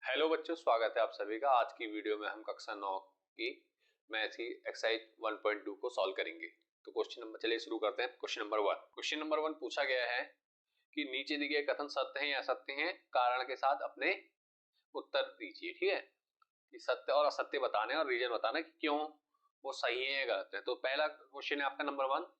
Hello बच्चों, स्वागत है आप सभी का। आज की वीडियो में हम कक्षा 9 की मैथ की एक्सरसाइज 1.2 को सॉल्व करेंगे। तो क्वेश्चन नंबर चलिए शुरू करते हैं। क्वेश्चन नंबर 1 पूछा गया है कि नीचे दिए गए कथन सत्य हैं या असत्य हैं, कारण के साथ अपने उत्तर दीजिए। ठीक है, कि सत्य और असत्य बताने और रीजन बताना कि क्यों वो सही है या गलत है। तो पहला क्वेश्चन है आपका नंबर 1,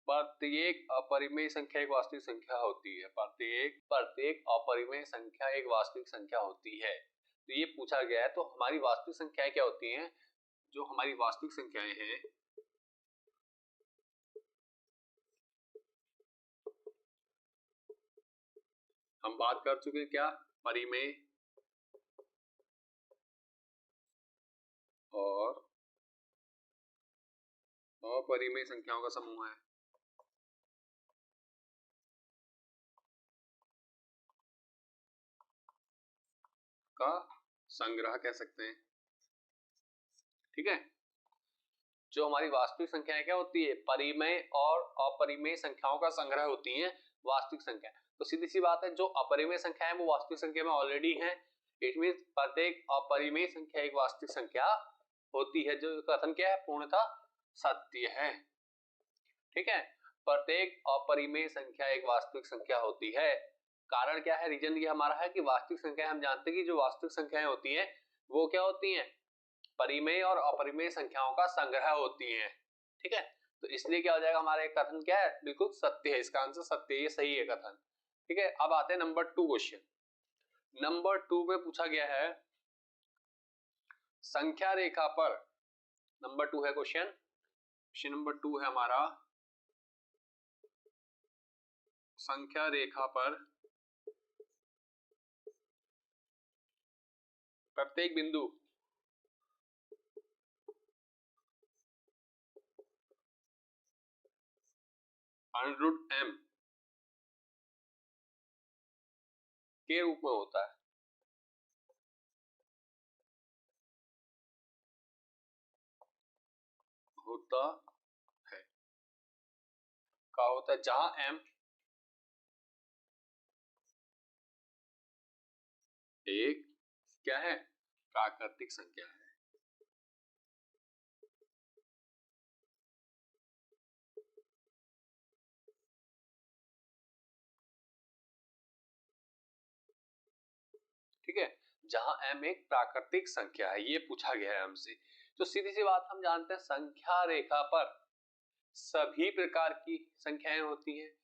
प्रत्येक अपरिमेय संख्या एक वास्तविक संख्या होती है। प्रत्येक अपरिमेय संख्या एक वास्तविक संख्या होती है। तो ये पूछा गया है, तो हमारी वास्तविक संख्याएं क्या होती हैं? जो हमारी वास्तविक संख्याएं हैं हम बात कर चुके हैं, क्या परिमेय और अपरिमेय संख्याओं का समूह है। का संग्रह कह सकते हैं। ठीक है, जो हमारी वास्तविक संख्याएं क्या होती है? परिमेय और अपरिमेय संख्याओं का संग्रह होती है वास्तविक संख्या। तो सीधी सी बात है, जो अपरिमेय संख्या है वो वास्तविक संख्या में ऑलरेडी है। इट मींस प्रत्येक अपरिमेय संख्या एक वास्तविक संख्या होती है। जो कथन क्या है? पूर्णतः सत्य है। ठीक है, प्रत्येक अपरिमेय संख्या एक वास्तविक संख्या होती है। कारण क्या है? रीजन ये हमारा है कि वास्तविक संख्या, हम जानते हैं कि जो वास्तविक संख्याएं होती है वो क्या होती हैं? परिमेय और अपरिमेय संख्याओं का संग्रह होती है। ठीक है, तो इसलिए क्या हो जाएगा? हमारा एक कथन क्या है? बिल्कुल सत्य है। इसका आंसर सत्य है, ये सही है कथन। ठीक है, अब आते हैं नंबर 2 क्वेश्चन। नंबर 2 में पूछा गया है संख्या रेखा पर, नंबर 2 है क्वेश्चन नंबर 2 है हमारा, संख्या रेखा पर प्रत्येक बिंदु √m के रूप में होता है। का होता है जहां m एक क्या है? प्राकृतिक संख्या है। ठीक है, जहां m एक प्राकृतिक संख्या है, ये पूछा गया है हमसे। तो सीधी सी बात, हम जानते हैं संख्या रेखा पर सभी प्रकार की संख्याएं होती हैं।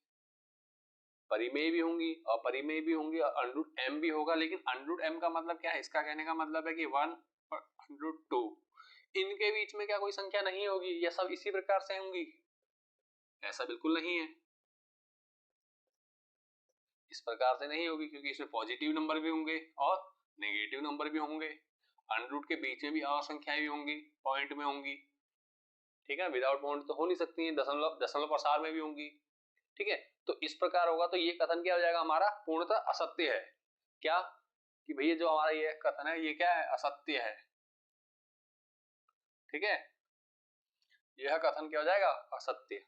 परिमेय भी होंगी, अपरिमेय भी होंगी और √m भी होगा। लेकिन √m का मतलब क्या है? इसका कहने का मतलब है कि 1 और √2, इनके बीच में क्या कोई संख्या नहीं होगी? या सब इसी प्रकार से होंगी? ऐसा बिल्कुल नहीं है, इस प्रकार से नहीं होगी, क्योंकि इसमें पॉजिटिव नंबर भी होंगे और नेगेटिव नंबर भी होंगे। √, के बीच में भी असंख्याएं भी होंगी, पॉइंट में होंगी। ठीक है, विदाउट पॉइंट तो हो नहीं सकती है, दशमलव प्रसार में भी होंगी। ठीक है, तो इस प्रकार होगा। तो ये कथन क्या हो जाएगा? हमारा पूर्णतः असत्य है। क्या कि भैया जो हमारा ये कथन है ये क्या है? असत्य है। ठीक है, यह कथन क्या हो जाएगा? असत्य।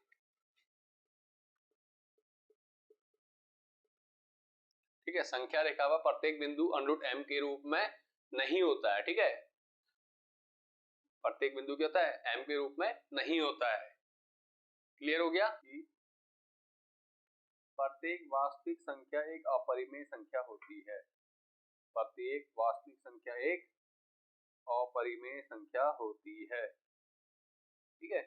ठीक है, संख्या रेखा पर प्रत्येक बिंदु √m के रूप में नहीं होता है। ठीक है, प्रत्येक बिंदु क्या होता है? m के रूप में नहीं होता है। क्लियर हो गया? प्रत्येक वास्तविक संख्या एक अपरिमेय संख्या होती है। प्रत्येक वास्तविक संख्या एक अपरिमेय संख्या होती है। ठीक है,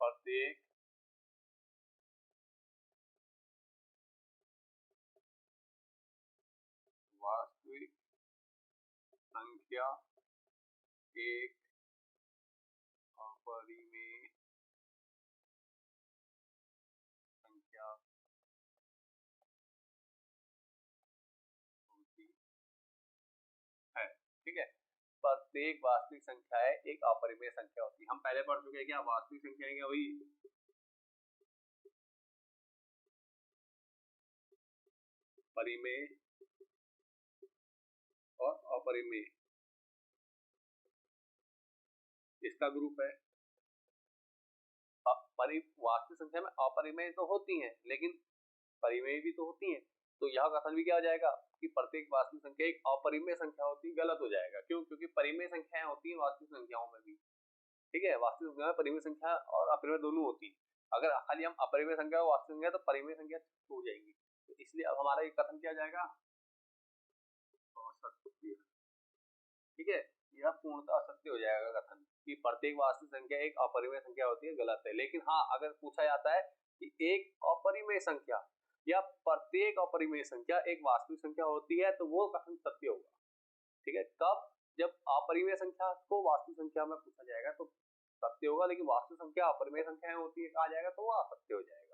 प्रत्येक वास्तविक संख्या एक अपरिमेय संख्या होती है। ठीक है, प्रत्येक वास्तविक संख्या है एक अपरिमेय संख्या होती है। हम पहले पढ़ चुके हैं क्या? वास्तविक संख्या क्या हुई? परिमेय और अपरिमेय, इसका ग्रुप है। वास्तविक संख्या में अपरिमेय तो होती हैं, लेकिन परिमेय भी तो होती हैं। तो यह कथन भी क्या हो जाएगा कि प्रत्येक वास्तविक संख्या एक अपरिमेय संख्या होती है, गलत हो जाएगा। क्यों? क्योंकि परिमेय संख्याएं होती हैं वास्तविक संख्याओं में भी, ठीक है, वास्तविक संख्या में परिमेय संख्या और अपरिमेय दोनों होती है। अगर खाली हम अपरिमेय संख्या और वास्तविक संख्या तो परिमेय संख्या हो जाएगी, तो इसलिए अब हमारा ये कथन क्या जाएगा, असत्य, ठीक है, यह पूर्णतः असत्य हो जाएगा कथन कि प्रत्येक वास्तविक संख्या एक अपरिमेय संख्या होती है, गलत है। लेकिन हाँ, अगर पूछा जाता है कि एक अपरिमेय संख्या या प्रत्येक अपरिमेय संख्या एक वास्तविक संख्या होती है, तो वो कथन सत्य होगा, ठीक है। कब? जब अपरिमेय संख्या को वास्तविक संख्या में पूछा जाएगा तो सत्य होगा, लेकिन वास्तविक संख्या अपरिमेय संख्याएं होती है कहा जाएगा तो वो असत्य हो जाएगा।